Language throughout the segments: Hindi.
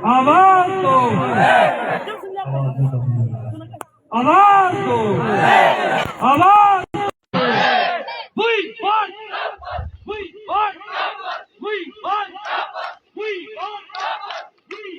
आवाज दो, आवाज दो, आवाज। We want, we want, we want, we want, we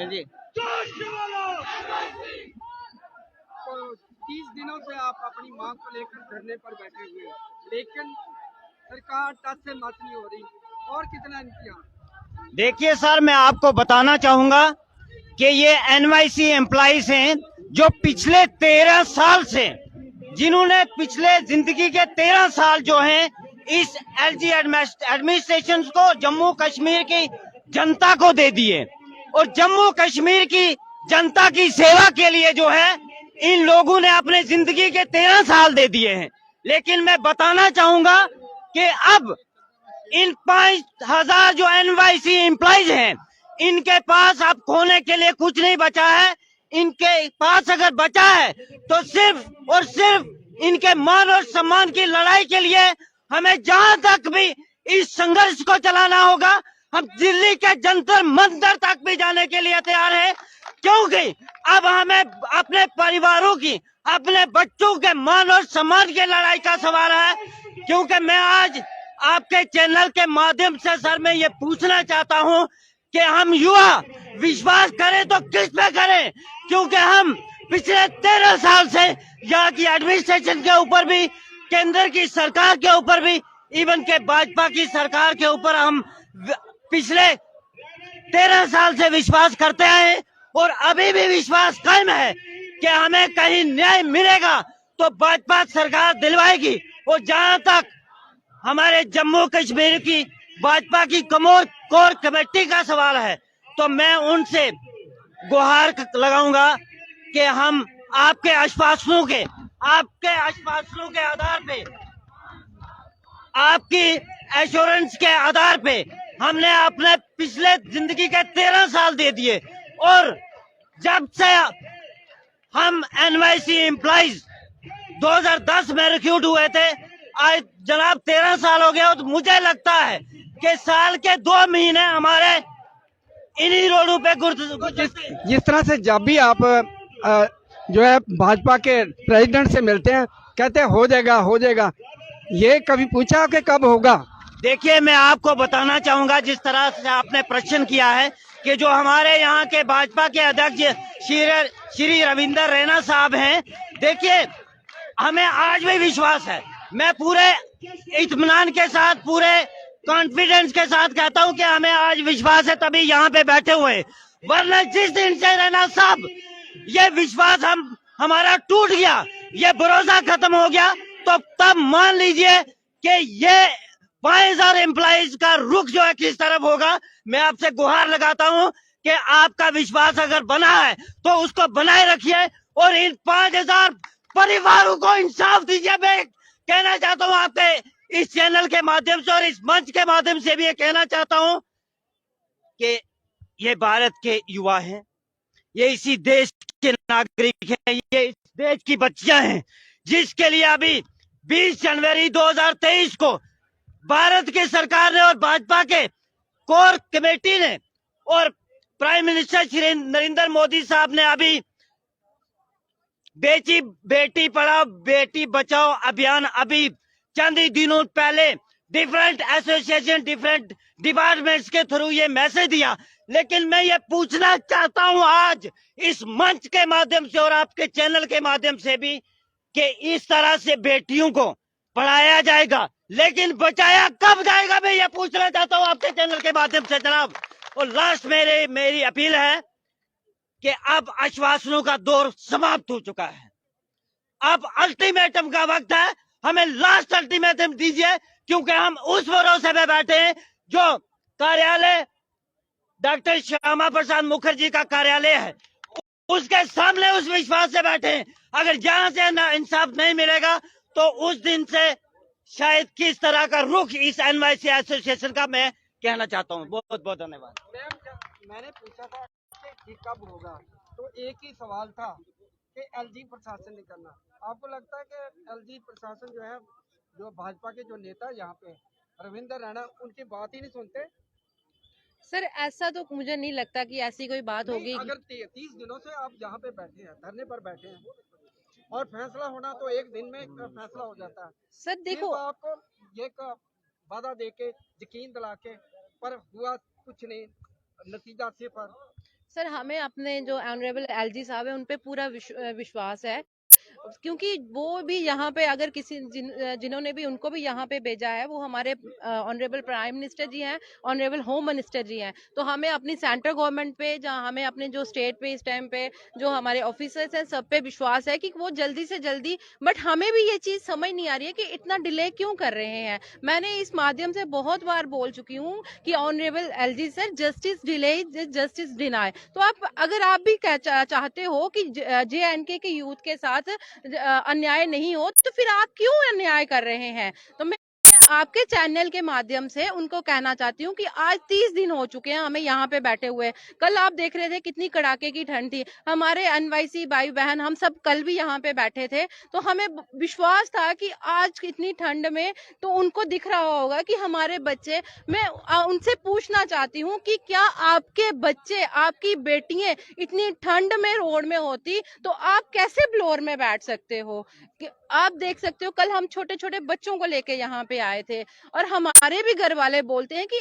जी। तो 30 दिनों से आप अपनी मांग को लेकर धरने पर बैठे हुए हैं, लेकिन सरकार टस से मत नहीं हो रही। और कितना इंतजार? देखिए सर, मैं आपको बताना चाहूंगा कि ये एनवाईसी एम्प्लॉइज हैं जो पिछले 13 साल से, जिन्होंने पिछले जिंदगी के 13 साल जो हैं इस एलजी एडमिनिस्ट्रेशन को, जम्मू कश्मीर की जनता को दे दिए, और जम्मू कश्मीर की जनता की सेवा के लिए जो है इन लोगों ने अपने जिंदगी के 13 साल दे दिए हैं। लेकिन मैं बताना चाहूंगा कि अब इन 5000 जो एनवाईसी एम्प्लॉइज हैं, इनके पास अब खोने के लिए कुछ नहीं बचा है। इनके पास अगर बचा है तो सिर्फ और सिर्फ इनके मान और सम्मान की लड़ाई के लिए हमें जहां तक भी इस संघर्ष को चलाना होगा, हम दिल्ली के जंतर मंतर तक भी जाने के लिए तैयार हैं, क्योंकि अब हमें अपने परिवारों की, अपने बच्चों के मान और सम्मान की लड़ाई का सवाल है। क्योंकि मैं आज आपके चैनल के माध्यम से सर मैं ये पूछना चाहता हूं कि हम युवा विश्वास करें तो किस पे करें, क्योंकि हम पिछले 13 साल से यहाँ की एडमिनिस्ट्रेशन के ऊपर भी, केंद्र की सरकार के ऊपर भी, इवन के भाजपा की सरकार के ऊपर हम पिछले 13 साल से विश्वास करते हैं और अभी भी विश्वास कायम है कि हमें कहीं न्याय मिलेगा तो भाजपा सरकार दिलवाएगी। और जहां तक हमारे जम्मू कश्मीर की भाजपा की कोर कमेटी का सवाल है, तो मैं उनसे गुहार लगाऊंगा कि हम आपके आश्वासनों के आधार पे, आपकी एश्योरेंस के आधार पे हमने अपने पिछले जिंदगी के 13 साल दे दिए, और जब से हम एनवाईसी एम्प्लॉइज 2010 में रिक्रूट हुए थे, आज जनाब 13 साल हो गया। तो मुझे लगता है कि साल के 2 महीने हमारे इन्हीं रोडों पे जिस तरह से जब भी आप जो है भाजपा के प्रेसिडेंट से मिलते हैं, कहते हैं हो जाएगा, ये कभी पूछा कि कब होगा? देखिए, मैं आपको बताना चाहूंगा, जिस तरह से आपने प्रश्न किया है कि जो हमारे यहाँ के भाजपा के अध्यक्ष श्री रविंद्र रैना साहब हैं, देखिए हमें आज भी विश्वास है, मैं पूरे इत्मीनान के साथ, पूरे कॉन्फिडेंस के साथ कहता हूं कि हमें आज विश्वास है, तभी यहाँ पे बैठे हुए हैं। वरना जिस दिन से रैना साहब ये विश्वास हमारा टूट गया, ये भरोसा खत्म हो गया, तो तब मान लीजिए कि ये 5000 एम्प्लॉइज का रुख जो है किस तरफ होगा। मैं आपसे गुहार लगाता हूं कि आपका विश्वास अगर बना है तो उसको बनाए रखिए और इन 5000 परिवारों को इंसाफ दीजिए। मैं कहना चाहता हूं आपके इस चैनल के माध्यम से और इस मंच के माध्यम से भी ये कहना चाहता हूं कि ये भारत के युवा हैं, ये इसी देश के नागरिक हैं, ये इस देश की बच्चियां हैं, जिसके लिए अभी 20 जनवरी 2023 को भारत की सरकार ने और भाजपा के कोर कमेटी ने और प्राइम मिनिस्टर श्री नरेंद्र मोदी साहब ने अभी बेटी पढ़ाओ बेटी बचाओ अभियान अभी चंद ही दिनों पहले डिफरेंट एसोसिएशन डिफरेंट डिपार्टमेंट्स के थ्रू ये मैसेज दिया, लेकिन मैं ये पूछना चाहता हूं आज इस मंच के माध्यम से और आपके चैनल के माध्यम से भी कि इस तरह से बेटियों को पढ़ाया जाएगा लेकिन बचाया कब जाएगा, मैं ये पूछना चाहता हूं आपके चैनल के माध्यम से जनाब। और लास्ट मेरी अपील है कि अब आश्वासनों का दौर समाप्त हो चुका है, अब अल्टीमेटम का वक्त है, हमें लास्ट अल्टीमेटम दीजिए, क्योंकि हम उस भरोसे में बैठे हैं जो कार्यालय डॉक्टर श्यामा प्रसाद मुखर्जी का कार्यालय है, उसके सामने उस विश्वास से बैठे हैं। अगर जहां से इंसाफ नहीं मिलेगा तो उस दिन से शायद किस तरह का रुख इस एनवाईसी एसोसिएशन का मैं कहना चाहता हूं। बहुत बहुत धन्यवाद। मैम, मैंने पूछा था कि कब होगा, तो एक ही सवाल था कि एलजी प्रशासन ने करना। आपको लगता है कि एलजी प्रशासन जो है, जो भाजपा के जो नेता यहाँ पे रविंद्र रैना, उनकी बात ही नहीं सुनते? सर ऐसा तो मुझे नहीं लगता कि ऐसी कोई बात होगी। अगर 30 दिनों से आप यहाँ पे बैठे हैं, धरने पर बैठे हैं, और फैसला होना तो एक दिन में फैसला हो जाता है। सर देखो, आपको ये वादा दे के यकीन दिला के, पर हुआ कुछ नहीं, नतीजा सिर्फ। सर हमें अपने जो ऑनरेबल एलजी साहब है उन पे पूरा विश्वास है, क्योंकि वो भी यहाँ पे अगर जिन्होंने भी उनको भी यहाँ पे भेजा है वो हमारे ऑनरेबल प्राइम मिनिस्टर जी हैं, ऑनरेबल होम मिनिस्टर जी हैं। तो हमें अपनी सेंट्रल गवर्नमेंट पे, जहाँ हमें अपने जो स्टेट पे इस टाइम पे जो हमारे ऑफिसर्स हैं सब पे विश्वास है कि वो जल्दी से जल्दी, बट हमें भी ये चीज समझ नहीं आ रही है कि इतना डिले क्यों कर रहे हैं। मैंने इस माध्यम से बहुत बार बोल चुकी हूँ कि honourable LG sir, justice delay justice deny. तो अगर आप भी चाहते हो कि JNK के यूथ के साथ अन्याय नहीं हो तो फिर आप क्यों अन्याय कर रहे हैं। तो मैं आपके चैनल के माध्यम से उनको कहना चाहती हूँ कि आज 30 दिन हो चुके हैं हमें यहाँ पे बैठे हुए। कल आप देख रहे थे कितनी कड़ाके की ठंड थी, हमारे एनवाईसी भाई बहन हम सब कल भी यहाँ पे बैठे थे, तो हमें विश्वास था कि आज इतनी ठंड में तो उनको दिख रहा होगा कि हमारे बच्चे, मैं उनसे पूछना चाहती हूँ कि क्या आपके बच्चे, आपकी बेटियां इतनी ठंड में रोड में होती तो आप कैसे ब्लोर में बैठ सकते हो। आप देख सकते हो कल हम छोटे छोटे बच्चों को लेके यहाँ पे आए थे, और हमारे भी घर वाले बोलते हैं कि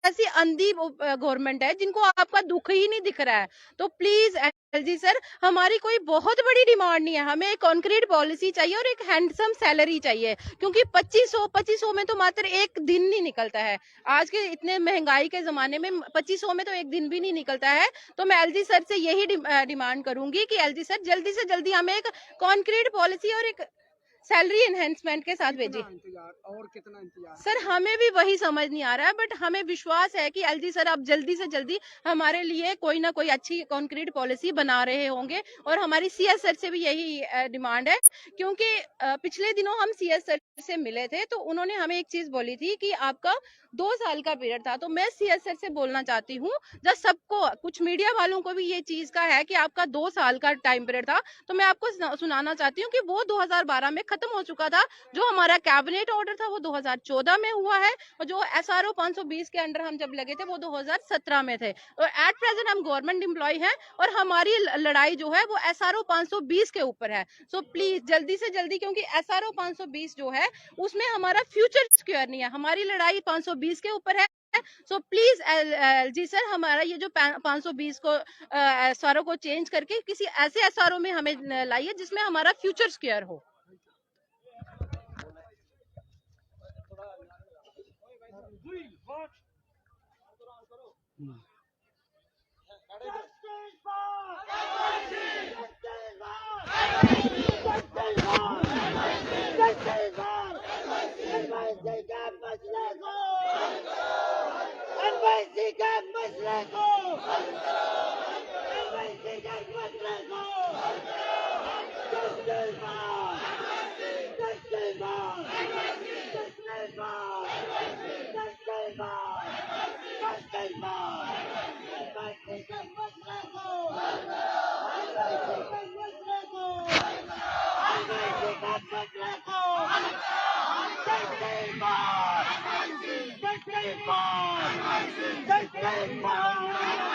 ऐसी अंधी गवर्नमेंट है जिनको आपका दुख ही नहीं दिख रहा है। तो प्लीज एलजी सर, हमारी कोई बहुत बड़ी डिमांड नहीं है, हमें एक कॉन्क्रीट पॉलिसी चाहिए और एक हैंडसम सैलरी चाहिए, क्योंकि 2500 में तो मात्र एक दिन नहीं निकलता है। आज के इतने महंगाई के जमाने में 2500 में तो एक दिन भी नहीं निकलता है। तो मैं एलजी सर से यही डिमांड करूंगी कि एलजी सर जल्दी से जल्दी हमें एक कॉन्क्रीट पॉलिसी और एक सैलरी एनहेंसमेंट के साथ भेजिए। और कितना इंतजार सर हमें भी वही समझ नहीं आ रहा है, बट हमें विश्वास है कि एलजी सर आप जल्दी से जल्दी हमारे लिए कोई ना कोई अच्छी कॉन्क्रीट पॉलिसी बना रहे होंगे, और हमारी CS सर से भी यही डिमांड है, क्योंकि पिछले दिनों हम CS सर से मिले थे तो उन्होंने हमें एक चीज बोली थी कि आपका 2 साल का पीरियड था। तो मैं CS सर से बोलना चाहती हूँ, जब सबको, कुछ मीडिया वालों को भी ये चीज का है कि आपका 2 साल का टाइम पीरियड था, तो मैं आपको सुनाना चाहती हूँ कि वो 2012 में खत्म हो चुका था। जो हमारा कैबिनेट ऑर्डर था वो 2014 में हुआ है, और जो SRO 520 के अंडर हम जब लगे थे वो 2017 में थे। और एट प्रेजेंट हम गवर्नमेंट एम्प्लॉय हैं और हमारी लड़ाई जो है वो SRO 520 के ऊपर है। सो प्लीज जल्दी से जल्दी, क्योंकि SRO 520 जो है उसमें हमारा फ्यूचर सिक्योर नहीं है, हमारी लड़ाई 520 के ऊपर है। सो प्लीज एलजी सर, हमारा ये जो 520 को SRO को चेंज करके किसी ऐसे SRO में हमें लाइए जिसमें हमारा फ्यूचर सिक्योर हो। जय